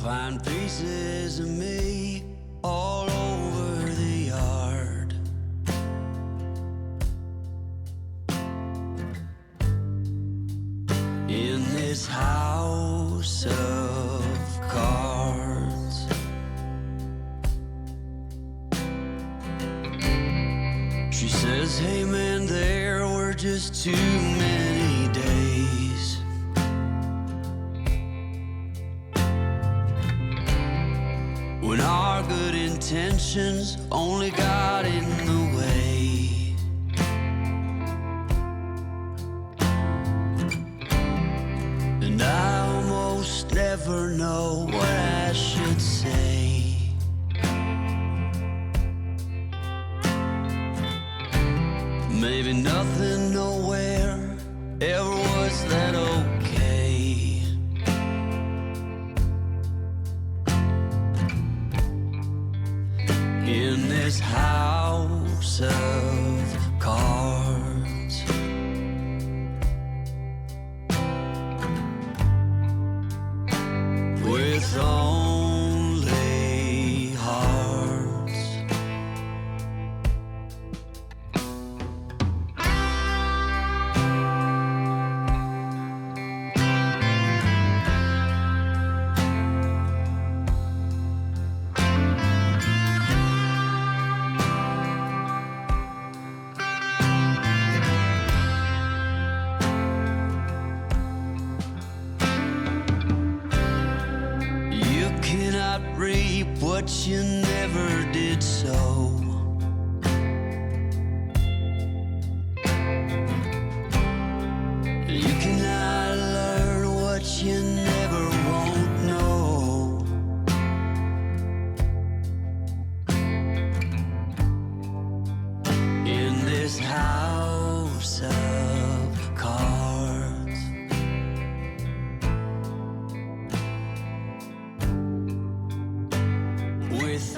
find pieces of me all over the yard. In this house of cards, she says, hey man, there were just too many days when our good intentions only got in the way. And I almost never know what I should say. Maybe nothing nowhere ever was that okay. In this house of cards, with only hearts. You cannot reap what you never did sow. You cannot learn what you never won't know. In this house of cards, with